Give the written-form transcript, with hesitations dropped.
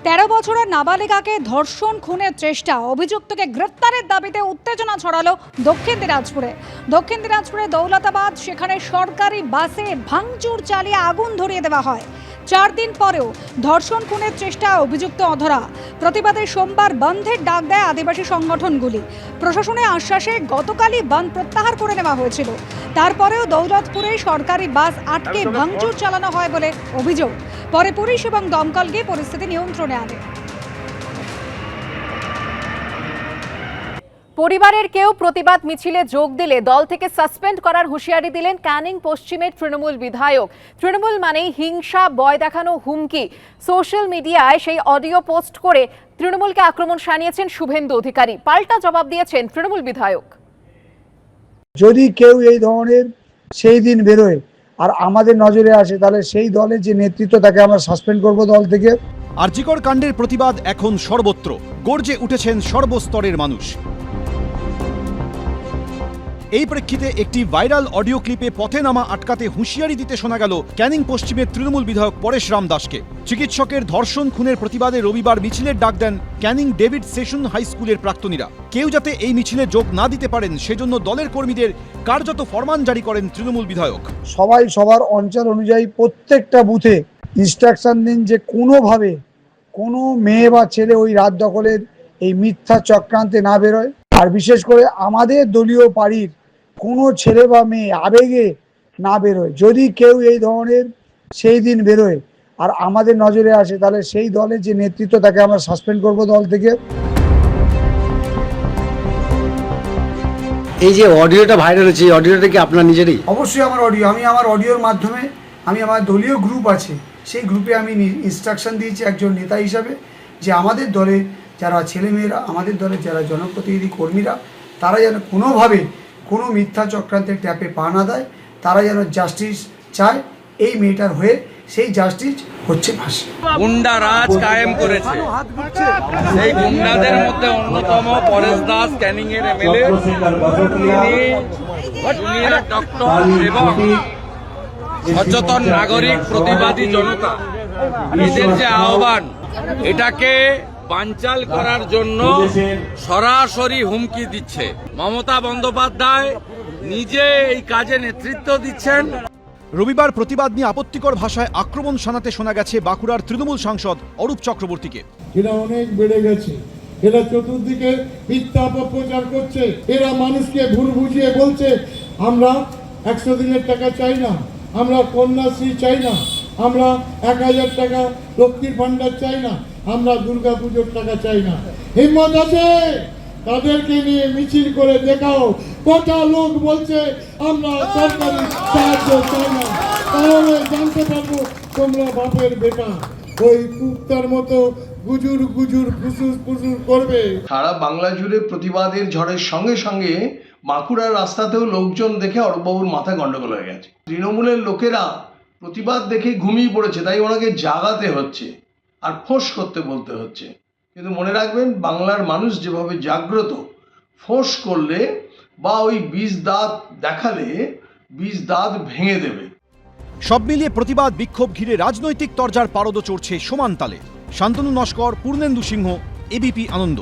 13 বছরের নাবালিকাকে ধর্ষণ খুনের চেষ্টা, অভিযুক্তকে গ্রেফতারের দাবিতে উত্তেজনা ছড়ালো দক্ষিণ দিনাজপুরে দৌলতাবাদ। সেখানে সরকারি বাসে ভাঙচুর চালিয়ে আগুন ধরিয়ে দেওয়া হয়। 4 দিন পরেও ধর্ষণ খুনের চেষ্টা, অভিযুক্ত অধরা। প্রতিবাদে সোমবার বন্ধের ডাক দেয় আদিবাসী সংগঠনগুলি। প্রশাসনের আশ্বাসে গতকালই বন্ধ প্রত্যাহার করে নেওয়া হয়েছিল। তারপরেও দৌলতপুরে সরকারি বাস আটকে ভাঙচুর চালানো হয় বলে অভিযোগ। পরে পুলিশ এবং দমকল গিয়ে পরিস্থিতি নিয়ন্ত্রণে আনে। পরিবারের কেউ প্রতিবাদ মিছিলে যোগ দিলে দল থেকে সাসপেন্ড করার হুঁশিয়ারি দিলেন ক্যানিং পশ্চিমের তৃণমূল বিধায়ক। তৃণমূল মানেই হিংসা, ভয় দেখানো, হুমকি। সোশ্যাল মিডিয়ায় সেই অডিও পোস্ট করে তৃণমূলকে আক্রমণ শানিয়েছেন শুভেন্দু অধিকারী। পাল্টা জবাব দিয়েছেন তৃণমূল বিধায়ক। যদি কেউ এই ধরনের সেই দিন বেরোয় আর আমাদের নজরে আসে, তাহলে সেই দলের যে নেতৃত্ব তাকে আমরা সাসপেন্ড করব দল থেকে। আরজিকর কাণ্ডের প্রতিবাদ এখন সর্বত্র, গর্জে উঠেছেন সর্বস্তরের মানুষ। এই প্রেক্ষিতে একটি ভাইরাল অডিও ক্লিপে পথে নামা আটকাতে হুঁশিয়ারি দিতে শোনা গেল ক্যানিং পশ্চিমের তৃণমূল বিধায়ক পরেশ রাম দাসকে। চিকিৎসকের ধর্ষণ খুনের প্রতিবাদে রবিবার মিছিলের ডাক দেন ক্যানিং ডেভিড সেশন হাই স্কুলের প্রাক্তনীরা। কেউ যাতে এই মিছিলে যোগ না দিতে পারেন সেজন্য দলের কর্মীদের কার্যত ফরমান জারি করেন তৃণমূল বিধায়ক। সবাই সবার অঞ্চল অনুযায়ী প্রত্যেকটা বুথে ইনস্ট্রাকশন দিন যে কোনোভাবে কোনো মেয়ে বা ছেলে ওই রাত দখলের এই মিথ্যা চক্রান্তে না বেরোয়। আর বিশেষ করে আমাদের দলীয় পার্টির কোনো ছেলে বা মেয়ে আবেগে না বেরোয়। যদি কেউ এই ধরনের সেই দিন বেরোয় আর আমাদের নজরে আসে, তাহলে সেই দলের যে নেতৃত্ব তাকে আমরা সাসপেন্ড করব দল থেকে। এই যে অডিওটা ভাইরাল হয়েছে, এই অডিওটা কি আপনার নিজেরই? অবশ্যই আমার অডিও। আমি আমার অডিওর মাধ্যমে আমার দলীয় গ্রুপ আছে, সেই গ্রুপে আমি ইনস্ট্রাকশন দিয়েছি একজন নেতা হিসাবে, যে আমাদের দলে যারা ছেলেমেয়েরা, আমাদের দলের যারা জনপ্রতিনিধি কর্মীরা, তারা যেন কোনোভাবে কোনো মিথ্যা চক্রান্তের ট্যাপে পা না দেয়। তারা যেন জাস্টিস চায় এই মেয়েটার হয়ে, সেই জাস্টিস হচ্ছে ফাঁসি। গুন্ডা রাজ কায়েম করেছে, সেই গুন্ডাদের মধ্যে অন্যতম পরেশ দাস, ক্যানিং এর এমএলএ, জুনিয়র ডক্টর এবং সচেতন নাগরিক, প্রতিবাদী জনতা, এদের যে আহ্বান, এটাকে বানচাল করার জন্য সরাসরি হুমকি দিচ্ছে। মমতা বন্দ্যোপাধ্যায় নিজে এই কাজে নেতৃত্ব দিচ্ছেন। রবিবার প্রতিবাদ নিয়ে আপত্তিকর ভাষায় আক্রমণ শানাতে শোনা গেছে বাঁকুড়ার তৃণমূল সাংসদ অরূপ চক্রবর্তীকে। এরা অনেক বেড়ে গেছে, এরা চতুর্দিকে মিথ্যা অপপ্রচার করছে। এরা মানুষকে ভুল বুঝিয়ে বলছে আমরা 100 দিনের টাকা চাই না, আমরা কন্যাশ্রী চাই না, আমরা 1000 টাকা লক্ষ্মীর ভান্ডার চাই না, আমরা দুর্গা পুজোর টাকা চাই না। হিম্মত আছে তাদেরকে নিয়ে মিছিল করে দেখাও কটা লোক বলছে আমরা সরকারি সাহায্য চাই না, তাহলে জানতে পারবো তোমরা বাপের বেটা। ওই কুত্তার মতো গুজুর গুজুর ফুসুর ফুসুর করবে। সারা বাংলা জুড়ে প্রতিবাদের ঝড়ের সঙ্গে সঙ্গে বাঁকুড়ার রাস্তাতেও লোকজন দেখে অরূপবাবুর মাথা গন্ডগোল হয়ে গেছে। তৃণমূলের লোকেরা প্রতিবাদ দেখে ঘুমিয়ে পড়েছে, তাই ওনাকে জাগাতে হচ্ছে আর ফোঁস করতে বলতে হচ্ছে। কিন্তু মনে রাখবেন, বাংলার মানুষ যেভাবে জাগ্রত, ফোঁস করলে বা ওই বিষ দাঁত দেখালে বিষ দাঁত ভেঙে দেবে। সব মিলিয়ে প্রতিবাদ বিক্ষোভ ঘিরে রাজনৈতিক তরজার পারদ চড়ছে সমান তালে। শান্তনু নস্কর, পূর্ণেন্দু সিংহ, এবিপি আনন্দ।